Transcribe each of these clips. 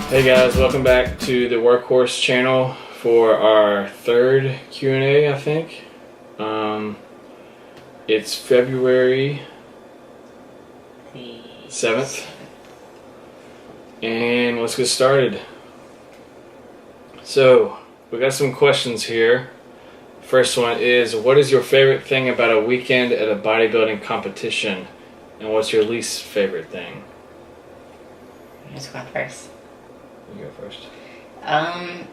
Hey guys, welcome back to the Workhorse channel for our third Q&A, I think. It's February 7th, and let's get started. So, we got some questions here. First one is, what is your favorite thing about a weekend at a bodybuilding competition? And what's your least favorite thing? Who's going first? You go first. I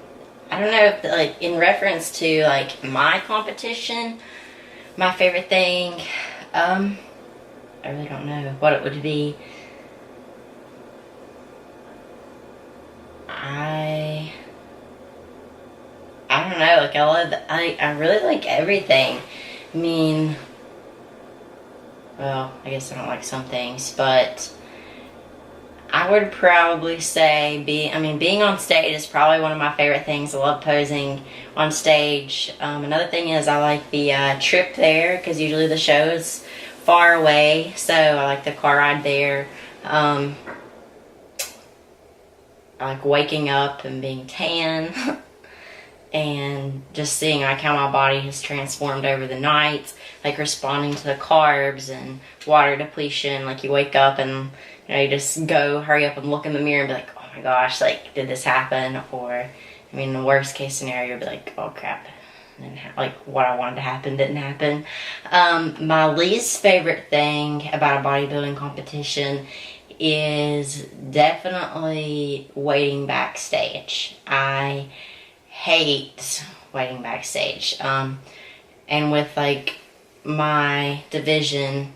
don't know if, like, in reference to, like, my competition, my favorite thing, I really don't know what it would be. I don't know, like, I really like everything. I mean, well, I guess I don't like some things, but I would probably say being on stage is probably one of my favorite things. I love posing on stage. Another thing is I like the trip there, because usually the show is far away, so I like the car ride there. I like waking up and being tan and just seeing like how my body has transformed over the night, like responding to the carbs and water depletion. Like you wake up and you just go hurry up and look in the mirror and be like, oh my gosh, like, did this happen? Or, I mean, the worst case scenario would be like, oh crap, like what I wanted to happen didn't happen. My least favorite thing about a bodybuilding competition is definitely waiting backstage. I hate waiting backstage. And with like my division,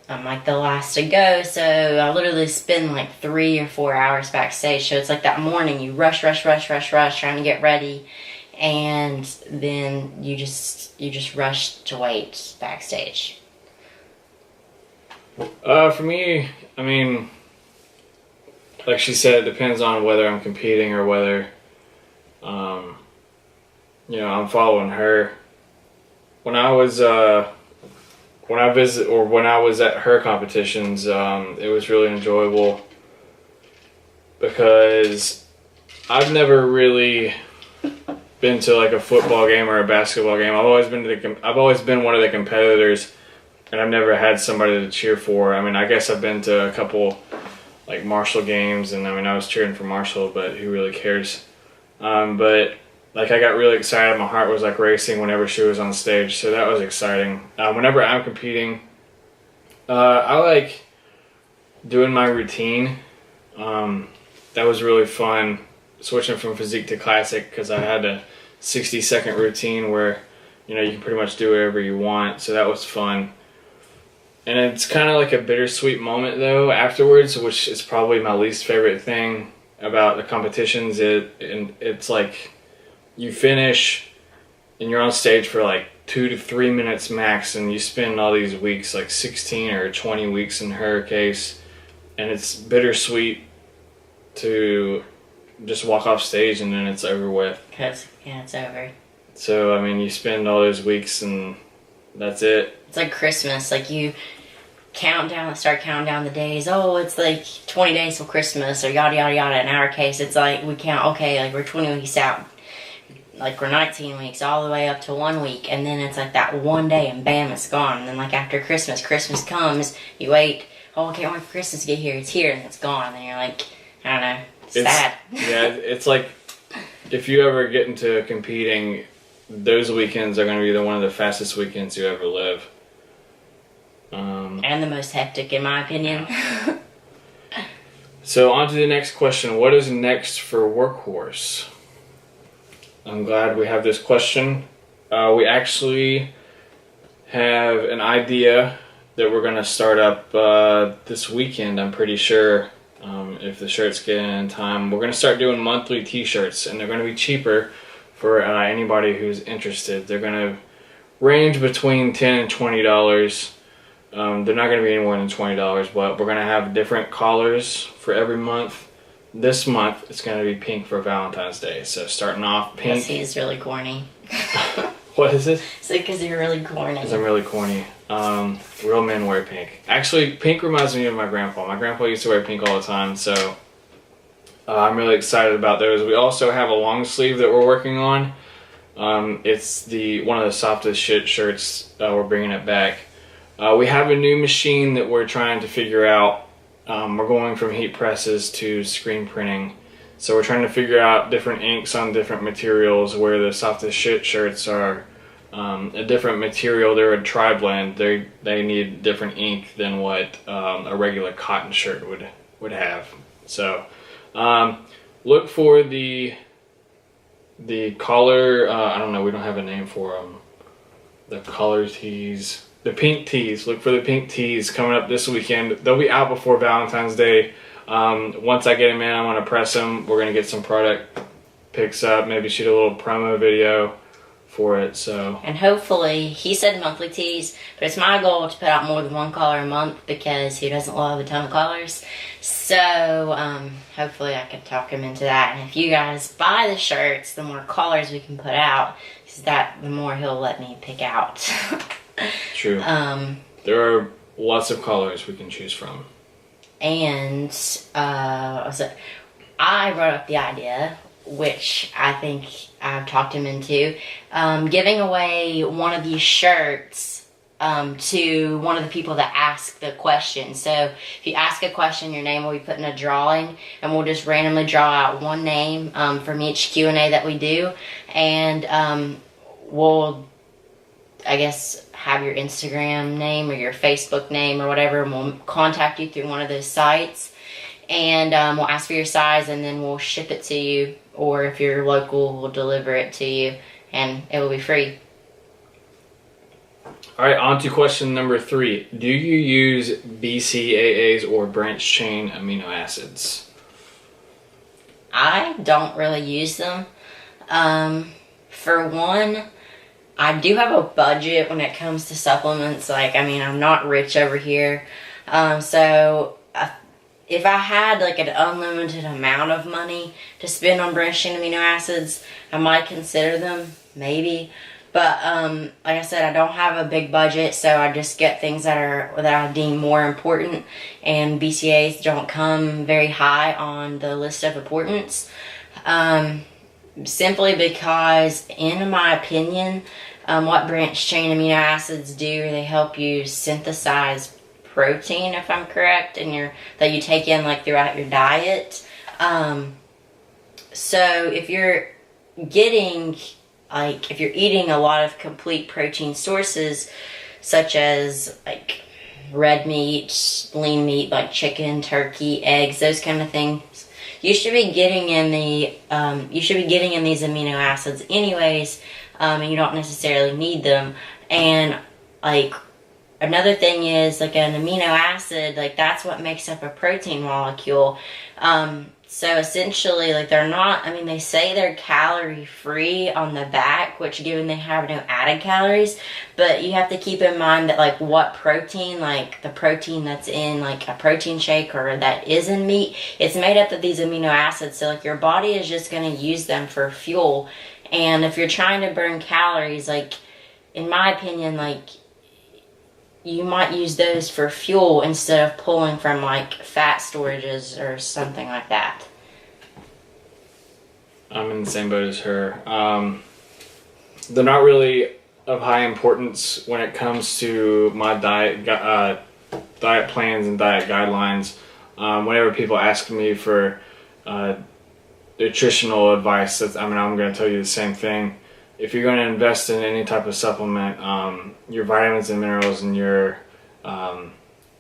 I'm like the last to go, so I literally spend like 3 or 4 hours backstage. So it's like that morning you rush trying to get ready, and then you just rush to wait backstage. For me, I mean, like she said, it depends on whether I'm competing or whether I'm following her. When I was when I was at her competitions, it was really enjoyable because I've never really been to like a football game or a basketball game. I've always been one of the competitors, and I've never had somebody to cheer for. I mean, I guess I've been to a couple like Marshall games, and I mean I was cheering for Marshall, but who really cares? But like I got really excited. My heart was like racing whenever she was on stage, so that was exciting. Whenever I'm competing, I like doing my routine. That was really fun, switching from physique to classic, because I had a 60-second routine where you can pretty much do whatever you want. So that was fun. And it's kind of like a bittersweet moment though afterwards, which is probably my least favorite thing about the competitions. It's like you finish and you're on stage for like 2 to 3 minutes max, and you spend all these weeks, like 16 or 20 weeks in her case, and it's bittersweet to just walk off stage and then it's over with. Cause it's over. So I mean, you spend all those weeks and that's it. It's like Christmas. Like you start counting down the days. Oh, it's like 20 days till Christmas, or yada yada yada. In our case, it's like we count. Okay, like we're 20 weeks out. Like we're 19 weeks all the way up to 1 week, and then it's like that one day and bam, it's gone. And then like after Christmas comes, you wait, oh I can't wait for Christmas to get here, it's here, and it's gone, and you're like, I don't know, it's sad. Yeah, it's like if you ever get into competing, those weekends are going to be one of the fastest weekends you ever live. And the most hectic in my opinion. So on to the next question. What is next for Workhorse? I'm glad we have this question. We actually have an idea that we're going to start up this weekend, I'm pretty sure, if the shirts get in time. We're going to start doing monthly t-shirts, and they're going to be cheaper for anybody who's interested. They're going to range between $10 and $20. They're not going to be any more than $20, but we're going to have different collars for every month. This month, it's going to be pink for Valentine's Day. So starting off pink. Yes, he's really corny. What is it? So because you're really corny. Because I'm really corny. Real men wear pink. Actually, pink reminds me of my grandpa. My grandpa used to wear pink all the time, so I'm really excited about those. We also have a long sleeve that we're working on. It's one of the softest shit shirts. We're bringing it back. We have a new machine that we're trying to figure out. We're going from heat presses to screen printing. So we're trying to figure out different inks on different materials, where the softest shit shirts are a different material. They're a tri-blend. They need different ink than what a regular cotton shirt would have. So look for the collar, I don't know, we don't have a name for them. The color tees, the pink tees. Look for the pink tees coming up this weekend. They'll be out before Valentine's Day. Once I get them in, I'm going to press them. We're going to get some product pics up, maybe shoot a little promo video for it. So, and hopefully, he said monthly tees, but it's my goal to put out more than one collar a month, because he doesn't love a ton of collars. So hopefully I can talk him into that. And if you guys buy the shirts, the more collars we can put out, because the more he'll let me pick out. True. There are lots of colors we can choose from. And I brought up the idea, which I think I've talked him into, giving away one of these shirts to one of the people that ask the question. So if you ask a question, your name will be put in a drawing, and we'll just randomly draw out one name from each Q&A that we do, and we'll, I guess, have your Instagram name or your Facebook name or whatever, and we'll contact you through one of those sites, and we'll ask for your size, and then we'll ship it to you, or if you're local, we'll deliver it to you, and it will be free. All right, on to question number 3. Do you use BCAAs or branched chain amino acids? I don't really use them. For one, I do have a budget when it comes to supplements. Like, I mean, I'm not rich over here. So if I had like an unlimited amount of money to spend on branched chain amino acids, I might consider them, maybe. But like I said, I don't have a big budget, so I just get things that I deem more important, and BCAAs don't come very high on the list of importance. Simply because, in my opinion, what branched chain amino acids do, they help you synthesize protein, if I'm correct, that you take in like throughout your diet. So if you're eating a lot of complete protein sources, such as like red meat, lean meat, like chicken, turkey, eggs, those kind of things, you should be getting in these amino acids anyways, and you don't necessarily need them. And like another thing is, like, an amino acid, like, that's what makes up a protein molecule. So essentially, like, they're not, I mean, they say they're calorie free on the back, which, given they have no added calories, but you have to keep in mind that, like, what protein, like the protein that's in like a protein shake or that is in meat, it's made up of these amino acids. So like, your body is just going to use them for fuel. And if you're trying to burn calories, like, in my opinion, like, you might use those for fuel instead of pulling from like fat storages or something like that. I'm in the same boat as her. They're not really of high importance when it comes to my diet plans and diet guidelines. Whenever people ask me for nutritional advice, I'm going to tell you the same thing. If you're going to invest in any type of supplement, your vitamins and minerals and your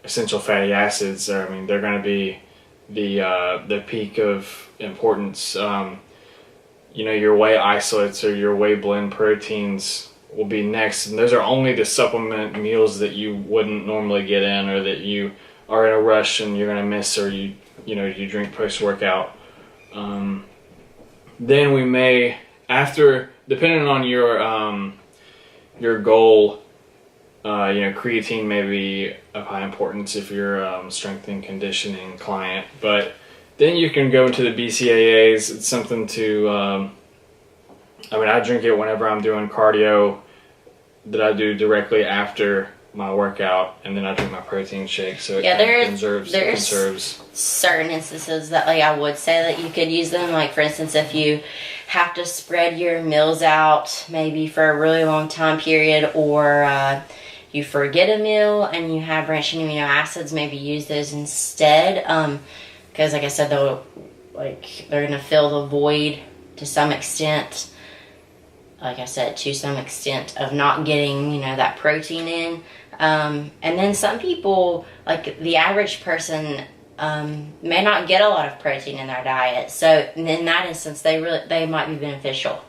essential fatty acids, they're going to be the peak of importance. Your whey isolates or your whey blend proteins will be next, and those are only the supplement meals that you wouldn't normally get in, or that you are in a rush and you're going to miss, or you drink post-workout. Then we may, after, depending on your goal, creatine may be of high importance if you're a strength and conditioning client. But then you can go into the BCAAs. It's something to, I drink it whenever I'm doing cardio that I do directly after my workout, and then I drink my protein shake, so it Yeah, kind of there's conserves. certain instances that like I would say that you could use them. Like for instance, if you have to spread your meals out maybe for a really long time period, or you forget a meal and you have branching amino acids, maybe use those instead. Because like I said, they're gonna fill the void to some extent. Like I said, to some extent of not getting, that protein in. And then some people, like the average person, may not get a lot of protein in their diet. So in that instance, they might be beneficial.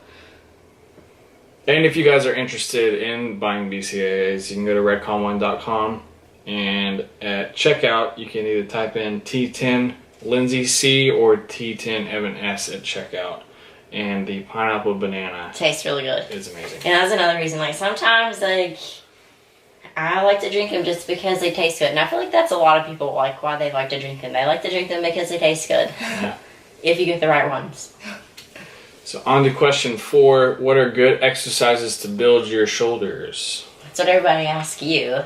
And if you guys are interested in buying BCAAs, you can go to redcon1.com, and at checkout, you can either type in T10 Lindsay C or T10 Evan S at checkout. And the pineapple banana tastes really good. It's amazing. And that's another reason. Like sometimes, I like to drink them just because they taste good, and I feel like that's a lot of people like why they like to drink them. They like to drink them because they taste good. Yeah. If you get the right ones. So on to question 4: what are good exercises to build your shoulders? That's what everybody asks you.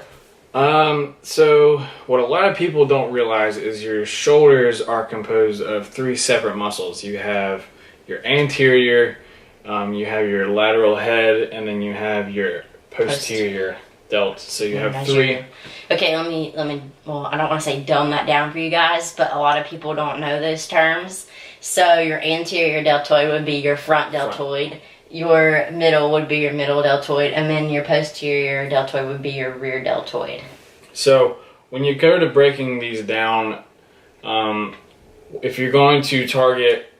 So what a lot of people don't realize is your shoulders are composed of 3 separate muscles. You have your anterior, you have your lateral head, and then you have your posterior delt. So you have 3. Okay, let me. Well, I don't want to say dumb that down for you guys, but a lot of people don't know those terms. So your anterior deltoid would be your front deltoid. Your middle would be your middle deltoid, and then your posterior deltoid would be your rear deltoid. So when you go to breaking these down, if you're going to target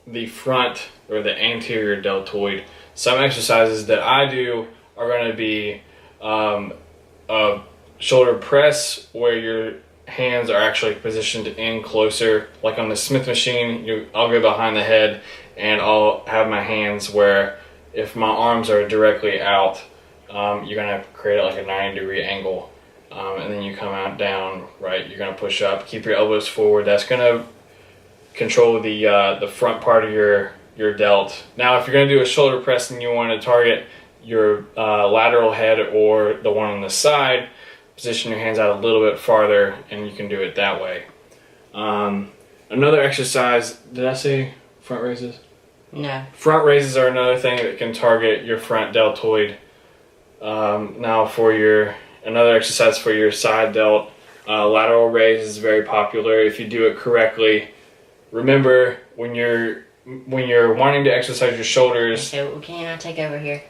the front or the anterior deltoid, some exercises that I do are going to be a shoulder press where your hands are actually positioned in closer. Like on the Smith machine, I'll go behind the head and I'll have my hands where if my arms are directly out, you're going to create like a 90-degree angle, and then you come out down, right? You're going to push up, keep your elbows forward. That's going to control the front part of your delt. Now, if you're going to do a shoulder press and you want to target your lateral head or the one on the side, position your hands out a little bit farther, and you can do it that way. Another exercise, did I say front raises? No. Front raises are another thing that can target your front deltoid. Now for another exercise for your side delt, lateral raise is very popular if you do it correctly. Remember, when you're wanting to exercise your shoulders... Okay, can I take over here?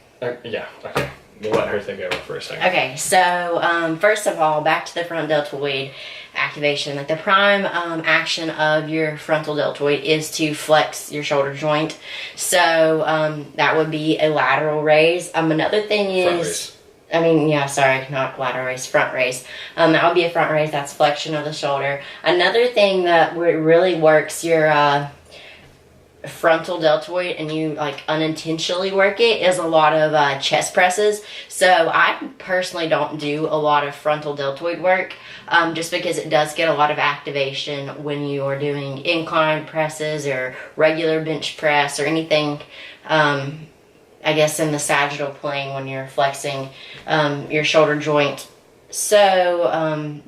Yeah, okay. We'll let her take over for a second. Okay, so first of all, back to the front deltoid activation. Like the prime action of your frontal deltoid is to flex your shoulder joint. So that would be a lateral raise. Another thing is... not lateral raise, front raise. That would be a front raise. That's flexion of the shoulder. Another thing that really works your frontal deltoid, and you like unintentionally work it, is a lot of chest presses. So I personally don't do a lot of frontal deltoid work, just because it does get a lot of activation when you are doing incline presses or regular bench press or anything. I guess in the sagittal plane when you're flexing your shoulder joint. So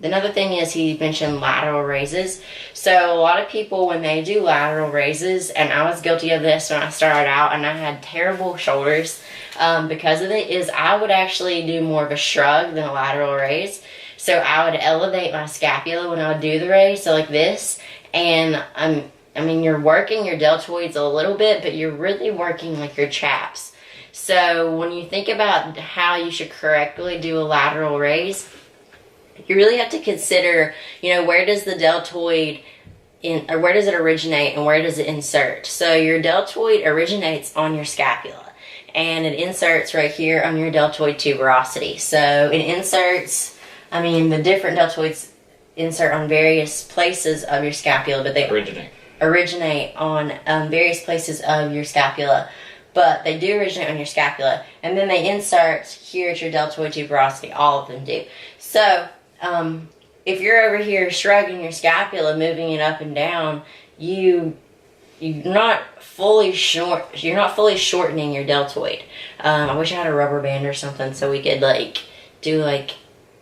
another thing is he mentioned lateral raises. So a lot of people, when they do lateral raises, and I was guilty of this when I started out and I had terrible shoulders because of it, is I would actually do more of a shrug than a lateral raise. So I would elevate my scapula when I would do the raise, so like this, and you're working your deltoids a little bit, but you're really working like your chaps. So when you think about how you should correctly do a lateral raise, you really have to consider, where does the deltoid or where does it originate and where does it insert? So your deltoid originates on your scapula and it inserts right here on your deltoid tuberosity. So it inserts, the different deltoids insert on various places of your scapula, but they originate on various places of your scapula. But they do originate on your scapula, and then they insert here at your deltoid tuberosity. All of them do. So, if you're over here shrugging your scapula, moving it up and down, you're not fully shortening your deltoid. I wish I had a rubber band or something so we could do an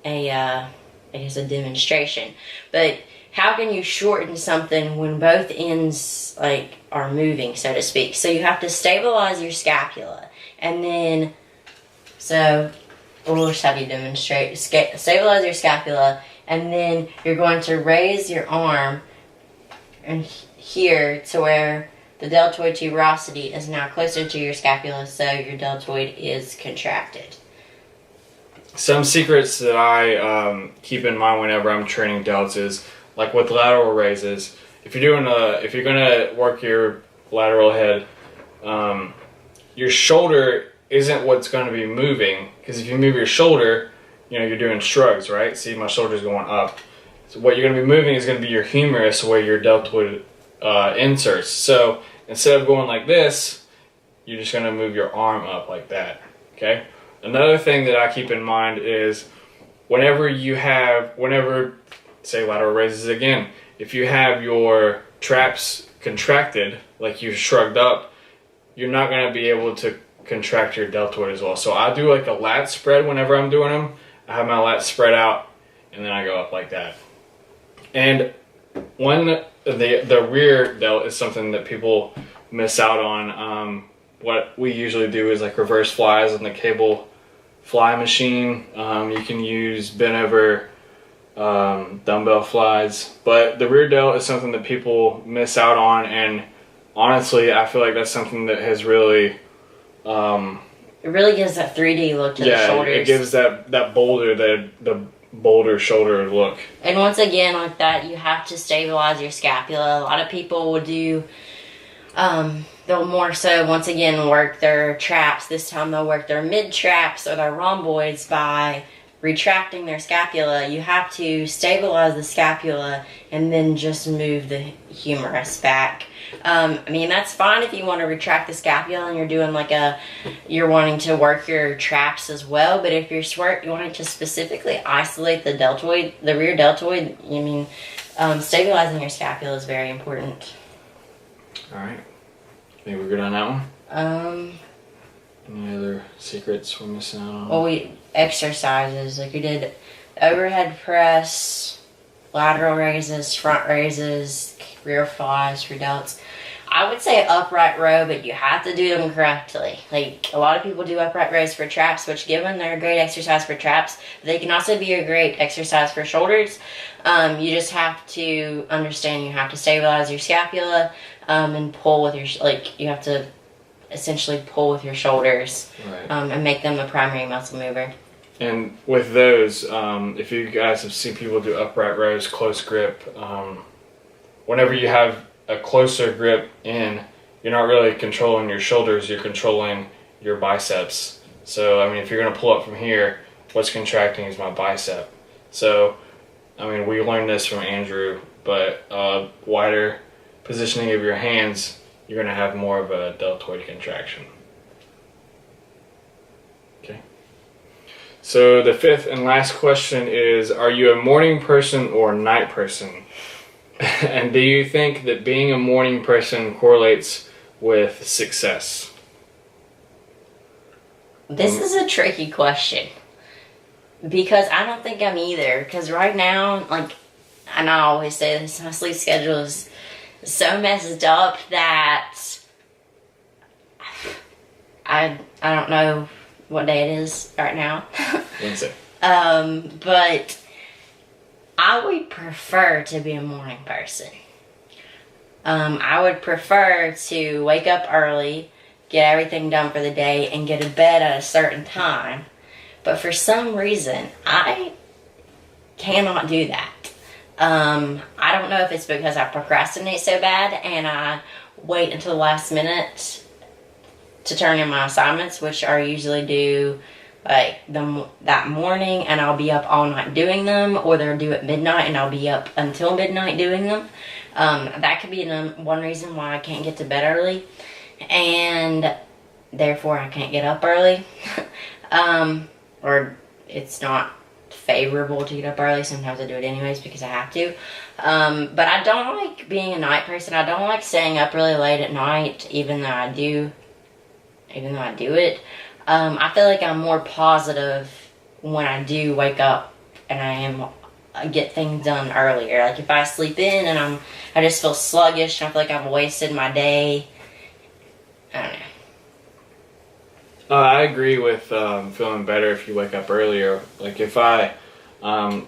I guess a demonstration. But how can you shorten something when both ends like are moving, so to speak? So you have to stabilize your scapula, and then we'll just have you demonstrate. Stabilize your scapula, and then you're going to raise your arm and here to where the deltoid tuberosity is now closer to your scapula, so your deltoid is contracted. Some secrets that I keep in mind whenever I'm training delts is, like with lateral raises, if you're gonna work your lateral head, your shoulder isn't what's going to be moving, because if you move your shoulder, you're doing shrugs, right? See, my shoulder's going up. So what you're going to be moving is going to be your humerus, where your deltoid inserts. So instead of going like this, you're just going to move your arm up like that. Okay. Another thing that I keep in mind is whenever say lateral raises again, if you have your traps contracted, like you shrugged up, you're not going to be able to contract your deltoid as well. So I do like a lat spread whenever I'm doing them. I have my lat spread out, and then I go up like that. And when the rear delt is something that people miss out on. What we usually do is like reverse flies on the cable fly machine. You can use bent over dumbbell flies, but the rear delt is something that people miss out on, and honestly I feel like that's something that has really it really gives that 3D look to the shoulders. It gives that boulder, the boulder shoulder look. And once again, like that, you have to stabilize your scapula. A lot of people will do they'll more so, once again, work their traps. This time they'll work their mid traps or their rhomboids by retracting their scapula. You have to stabilize the scapula and then just move the humerus back. I mean, that's fine if you want to retract the scapula and you're doing you're wanting to work your traps as well. But if you're wanting to specifically isolate the deltoid, the rear deltoid, stabilizing your scapula is very important. All right. Think we're good on that one? Any other secrets we're missing out on? Well, exercises, like we did overhead press, lateral raises, front raises, rear flies for delts. I would say upright row, but you have to do them correctly. Like, a lot of people do upright rows for traps, which, given they're a great exercise for traps, they can also be a great exercise for shoulders. You just have to understand you have to stabilize your scapula and pull with your, you have to essentially pull with your shoulders, right, and make them the primary muscle mover. And with those, if you guys have seen people do upright rows, close grip, whenever you have a closer grip in, you're not really controlling your shoulders, you're controlling your biceps. So, if you're going to pull up from here, what's contracting is my bicep. So, we learned this from Andrew, but wider positioning of your hands, you're going to have more of a deltoid contraction. Okay. So the fifth and last question is, are you a morning person or a night person? And do you think that being a morning person correlates with success? This is a tricky question, because I don't think I'm either. Because right now, and I always say this, my sleep schedule is so messed up that I don't know what day it is right now. Wednesday. But I would prefer to be a morning person. I would prefer to wake up early, get everything done for the day, and get to bed at a certain time. But for some reason, I cannot do that. I don't know if it's because I procrastinate so bad and I wait until the last minute to turn in my assignments, which are usually due that morning, and I'll be up all night doing them, or they're due at midnight and I'll be up until midnight doing them. That could be one reason why I can't get to bed early, and therefore I can't get up early. Or it's not favorable to get up early. Sometimes I do it anyways because I have to. But I don't like being a night person. I don't like staying up really late at night, even though I do it. I feel like I'm more positive when I do wake up and I get things done earlier. Like if I sleep in and I just feel sluggish and I feel like I've wasted my day. I don't know. I agree with feeling better if you wake up earlier. Like if I mean,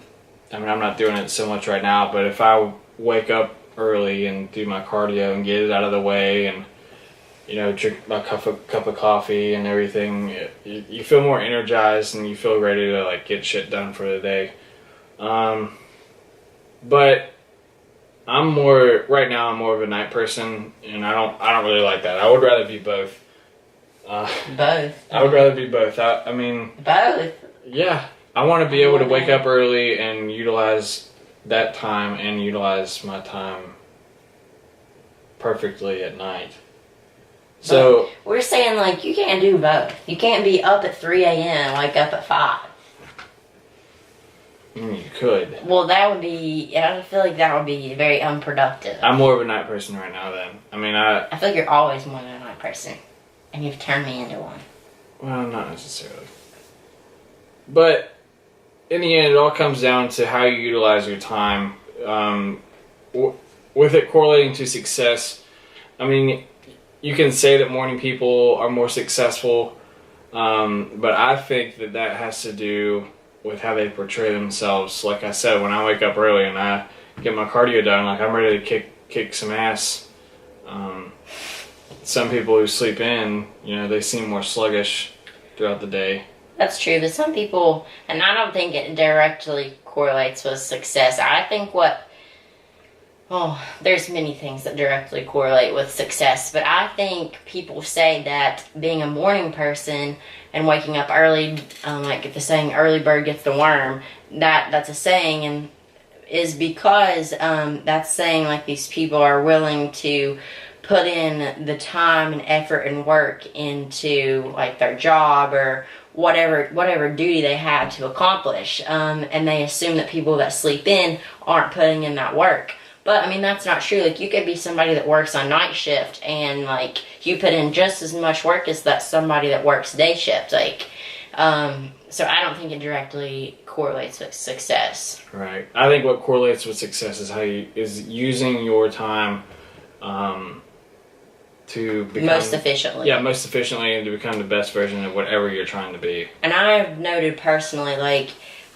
I'm not doing it so much right now, but if I wake up early and do my cardio and get it out of the way and, you know, drink my cup of coffee and everything, you feel more energized and you feel ready to, like, get shit done for the day. But right now I'm more of a night person, and I don't really like that. I would rather be both. Both? I would rather be both. I mean... Both? Yeah. I want to be able to wake up early and utilize that time and utilize my time perfectly at night. So... But we're saying, like, you can't do both. You can't be up at 3 a.m. and wake up at 5. You could. Well, that would be... I feel like that would be very unproductive. I'm more of a night person right now, then. I mean, I feel like you're always more than a night person. And you've turned me into one. Well, not necessarily. But... in the end, it all comes down to how you utilize your time. With it correlating to success, I mean, you can say that morning people are more successful, but I think that has to do with how they portray themselves. Like I said, when I wake up early and I get my cardio done, like I'm ready to kick some ass. Some people who sleep in, you know, they seem more sluggish throughout the day. That's true, but some people, and I don't think it directly correlates with success. I think there's many things that directly correlate with success, but I think people say that being a morning person and waking up early, like the saying, early bird gets the worm, that's a saying, and is because that's saying like these people are willing to put in the time and effort and work into like their job or whatever duty they have to accomplish, and they assume that people that sleep in aren't putting in that work. But I mean, that's not true. Like, you could be somebody that works on night shift and like you put in just as much work as that somebody that works day shift. Like, so I don't think it directly correlates with success. Right. I think what correlates with success is using your time to become... most efficiently. Yeah, most efficiently, and to become the best version of whatever you're trying to be. And I've noted personally, like,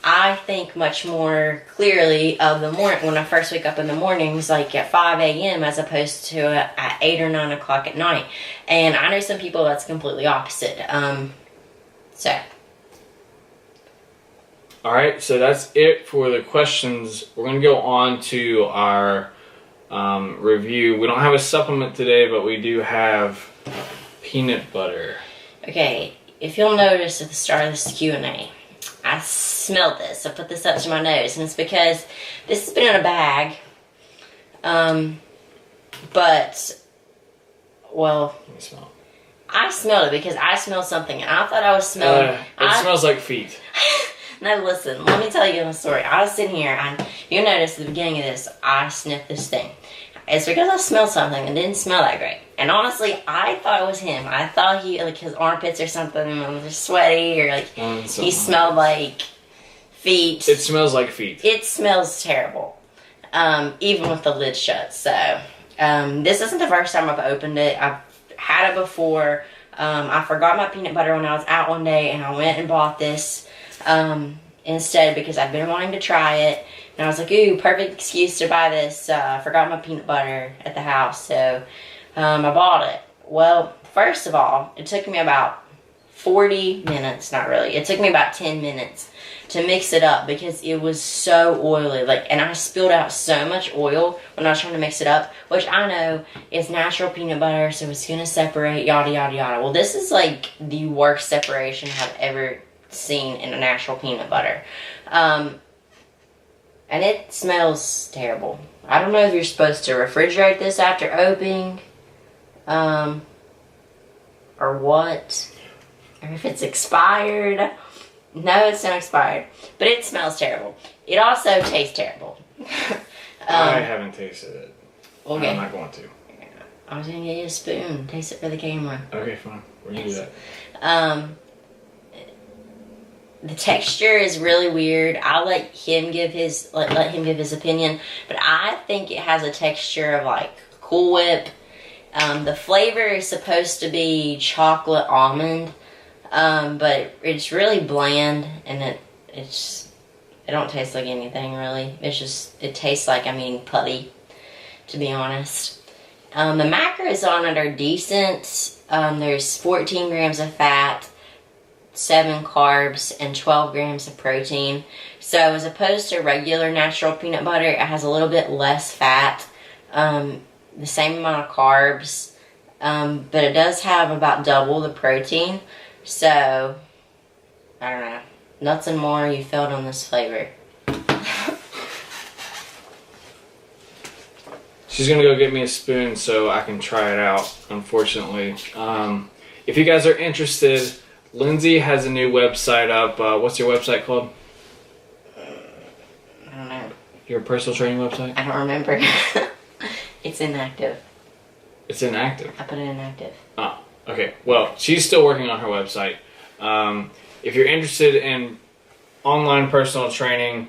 I think much more clearly of the morning, when I first wake up in the mornings, like at 5 a.m. as opposed to at 8 or 9 o'clock at night. And I know some people that's completely opposite. So. Alright, so that's it for the questions. We're going to go on to our review. We don't have a supplement today, but we do have peanut butter. Okay, if you'll notice at the start of this Q&A, I smelled this. I put this up to my nose, and it's because this has been in a bag. But, well, Let me smell. I smelled it because I smelled something, and I thought I was smelling... It smells like feet. No, listen, let me tell you a story. I was sitting here, and you'll notice at the beginning of this, I sniffed this thing. It's because I smelled something and didn't smell that great. And honestly, I thought it was him. I thought he, like, his armpits or something were sweaty, or like he smelled like feet. It smells like feet. It smells terrible, even with the lid shut. So this isn't the first time I've opened it. I've had it before. I forgot my peanut butter when I was out one day, and I went and bought this instead because I've been wanting to try it. And I was like, ooh, perfect excuse to buy this. I forgot my peanut butter at the house, so I bought it. Well, first of all, it took me about 40 minutes, not really. It took me about 10 minutes to mix it up because it was so oily. Like, and I spilled out so much oil when I was trying to mix it up, which I know is natural peanut butter, so it's going to separate, yada, yada, yada. Well, this is like the worst separation I've ever seen in a natural peanut butter. And it smells terrible. I don't know if you're supposed to refrigerate this after opening, or what, or if it's expired. No, it's not expired, but it smells terrible. It also tastes terrible. I haven't tasted it. Okay. I'm not going to. I was going to get you a spoon. Taste it for the camera. Okay, fine. We're going to do that. The texture is really weird. I'll let him give his opinion, but I think it has a texture of like Cool Whip. The flavor is supposed to be chocolate almond, but it's really bland, and it don't taste like anything really. It tastes like I'm eating putty, to be honest. The macros on it are decent. There's 14 grams of fat, 7 carbs, and 12 grams of protein. So as opposed to regular natural peanut butter, it has a little bit less fat, the same amount of carbs, but it does have about double the protein. So, I don't know. Nuts and more, you failed on this flavor. She's gonna go get me a spoon so I can try it out, unfortunately. If you guys are interested, Lindsay has a new website up. What's your website called? I don't know. Your personal training website? I don't remember. It's inactive. It's inactive? I put it inactive. Oh, okay. Well, she's still working on her website. If you're interested in online personal training,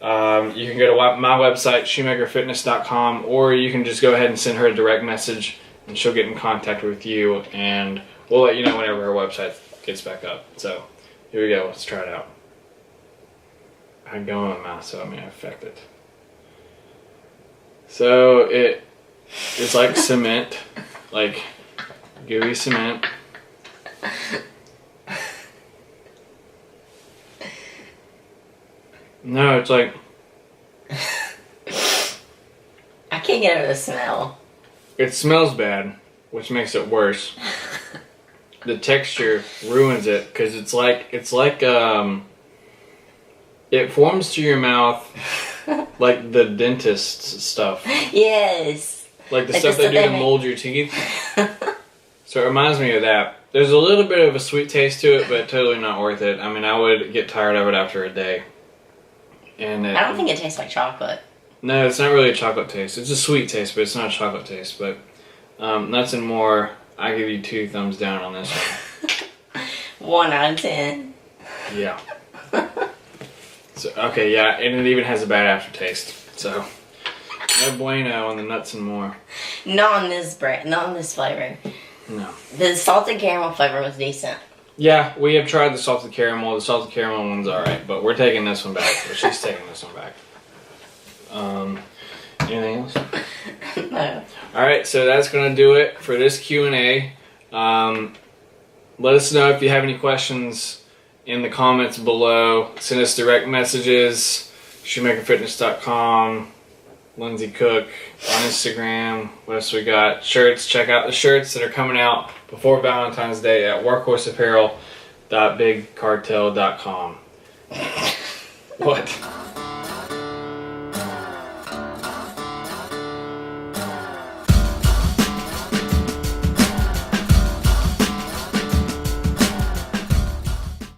you can go to my website, shoemakerfitness.com, or you can just go ahead and send her a direct message and she'll get in contact with you, and we'll let you know whenever her website gets back up. So here we go. Let's try it out. I can go in my mouth, so I may affect it. So it's like cement, like gooey cement. No, it's like... I can't get over the smell. It smells bad, which makes it worse. The texture ruins it, because it's like it forms to your mouth like the dentist's stuff. Yes. Like the stuff they do to mold your teeth. So it reminds me of that. There's a little bit of a sweet taste to it, but totally not worth it. I mean, I would get tired of it after a day. And I don't think it tastes like chocolate. No, it's not really a chocolate taste. It's a sweet taste, but it's not a chocolate taste. But nuts and more, I give you 2 thumbs down on this one. 1 out of 10. Yeah. So okay, yeah, and it even has a bad aftertaste. So no bueno on the nuts and more. Not on this brand. Not on this flavor. No. The salted caramel flavor was decent. Yeah, we have tried the salted caramel. The salted caramel one's alright, but we're taking this one back. Or she's taking this one back. Anything else? No. Alright, so that's going to do it for this Q&A. Let us know if you have any questions in the comments below. Send us direct messages. shoemakerfitness.com. Lindsay Cook on Instagram. What else we got? Shirts. Check out the shirts that are coming out before Valentine's Day at workhorseapparel.bigcartel.com. What?